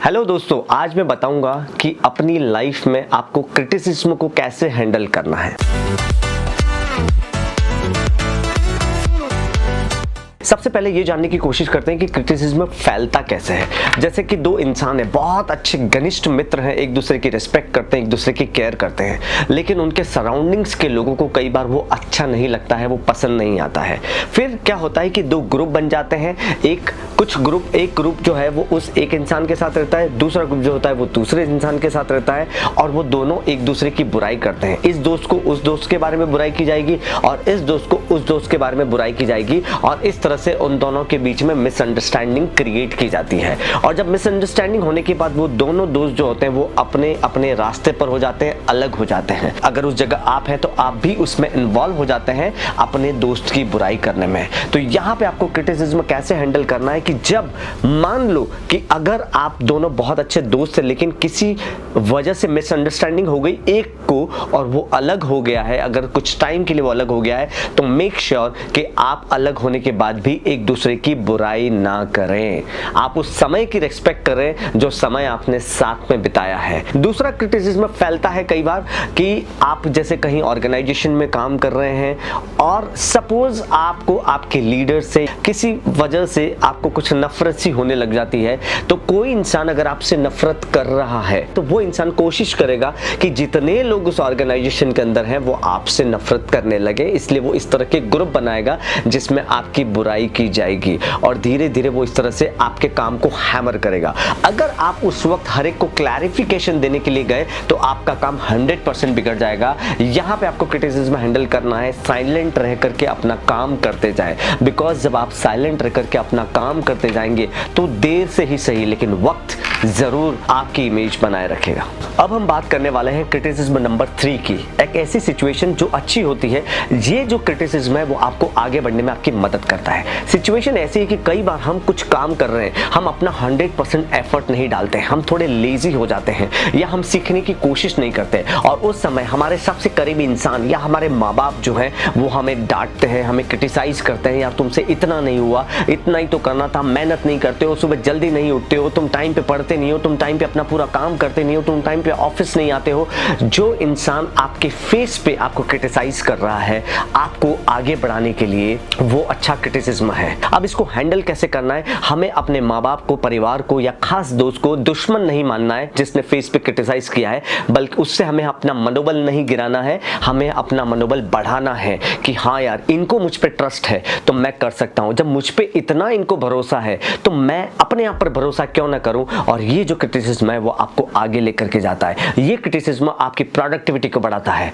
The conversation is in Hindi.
हेलो दोस्तों, आज मैं बताऊंगा कि अपनी लाइफ में आपको क्रिटिसिज्म को कैसे हैंडल करना है। सबसे पहले ये जानने की कोशिश करते हैं कि क्रिटिसिज्म फैलता कैसे है। जैसे कि दो इंसान है, बहुत अच्छे घनिष्ठ मित्र हैं, एक दूसरे की रिस्पेक्ट करते हैं, एक दूसरे की केयर करते हैं, लेकिन उनके सराउंडिंग्स के लोगों को कई बार वो अच्छा नहीं लगता है, वो पसंद नहीं आता है। फिर क्या होता है कि दो ग्रुप बन जाते हैं। एक ग्रुप जो है वो उस एक इंसान के साथ रहता है, दूसरा ग्रुप जो होता है वो दूसरे इंसान के साथ रहता है, और वो दोनों एक दूसरे की बुराई करते हैं। इस दोस्त को उस दोस्त के बारे में बुराई की जाएगी और इस दोस्त को उस दोस्त के बारे में बुराई की जाएगी, और इस तरह से उन दोनों के बीच में मिसअंडरस्टैंडिंग क्रिएट की जाती है। और जब मिसअंडरस्टैंडिंग होने के बाद वो दोनों दोस्त जो होते हैं वो अपने अपने रास्ते पर हो जाते हैं, अलग हो जाते हैं। अगर उस जगह आप हैं तो आप भी उसमें इन्वॉल्व हो जाते हैं अपने दोस्त की बुराई करने में। तो यहाँ पे आपको क्रिटिसिज्म कैसे हैंडल करना है कि जब मान लो कि अगर आप दोनों बहुत अच्छे दोस्त हैं लेकिन किसी वजह से मिसअंडरस्टैंडिंग हो गई एक को और वो अलग हो गया है, अगर कुछ टाइम के लिए वो अलग हो गया है, तो मेक श्योर कि आप अलग होने के बाद भी एक दूसरे की बुराई ना करें। आप उस समय की रिस्पेक्ट करें जो समय आपने साथ में बिताया है। दूसरा क्रिटिसिज्म फैलता है कई बार कि आप जैसे कहीं ऑर्गेनाइजेशन में काम कर रहे हैं और सपोज आपको आपके लीडर से किसी वजह से आपको कुछ नफरत सी होने लग जाती है। तो कोई इंसान अगर आपसे नफरत कर रहा है तो वो इंसान कोशिश करेगा कि जितने लोग उस ऑर्गेनाइजेशन के अंदर हैं वो आपसे नफरत करने लगे, इसलिए वो इस तरह के ग्रुप बनाएगा जिसमें आपकी बुराई की जाएगी और धीरे धीरे वो इस तरह से आपके काम को हैमर करेगा। अगर आप उस वक्त हर एक को क्लैरिफिकेशन देने के लिए गए तो आपका काम 100% बिगड़ जाएगा। यहाँ पे आपको क्रिटिसिज्म हैंडल करना है, साइलेंट रह करके अपना काम करते जाएं, बिकॉज जब आप साइलेंट रह करके अपना काम करते जाएंगे तो देर से ही सही लेकिन वक्त जरूर आपकी इमेज बनाए रखेगा। अब हम बात करने वाले हैं क्रिटिसिज्म नंबर 3 की। एक ऐसी सिचुएशन जो अच्छी होती है, ये जो क्रिटिसिज्म है वो आपको आगे बढ़ने में आपकी मदद करता है। सिचुएशन ऐसी है कि कई बार हम कुछ काम कर रहे हैं, हम अपना 100% एफर्ट नहीं डालते हैं, हम थोड़े लेजी हो जाते हैं या हम सीखने की कोशिश नहीं करते, और उस समय हमारे सबसे करीबी इंसान या हमारे माँ बाप जो हैं वो हमें डांटते हैं, हमें क्रिटिसाइज करते हैं, यार तुमसे इतना नहीं हुआ, इतना ही तो करना था, मेहनत नहीं करते हो, सुबह जल्दी नहीं उठते हो, तुम टाइम पे पढ़ते नहीं हो, तुम टाइम पे अपना पूरा काम करते नहीं हो, तुम टाइम पे ऑफिस नहीं आते हो। जो इंसान आपके फेस पे आपको क्रिटिसाइज कर रहा है आपको आगे बढ़ाने के लिए, वो अच्छा क्रिटिसिज्म है। अब इसको हैंडल कैसे करना है? हमें अपने माँ बाप को, परिवार को या खास दोस्त को दुश्मन नहीं मानना है जिसने फेस पे क्रिटिसाइज किया है, बल्कि उससे हमें अपना मनोबल नहीं गिराना है, हमें अपना मनोबल बढ़ाना है कि हाँ यार इनको मुझ पे ट्रस्ट है तो मैं कर सकता हूँ, जब मुझ पे इतना इनको भरोसा है तो मैं अपने आप पर भरोसा क्यों ना करूँ। और ये जो क्रिटिसिज्म है वो आपको आगे लेकर के जाता है। ये क्रिटिसिज्म आपकी प्रोडक्टिविटी को बढ़ाता है,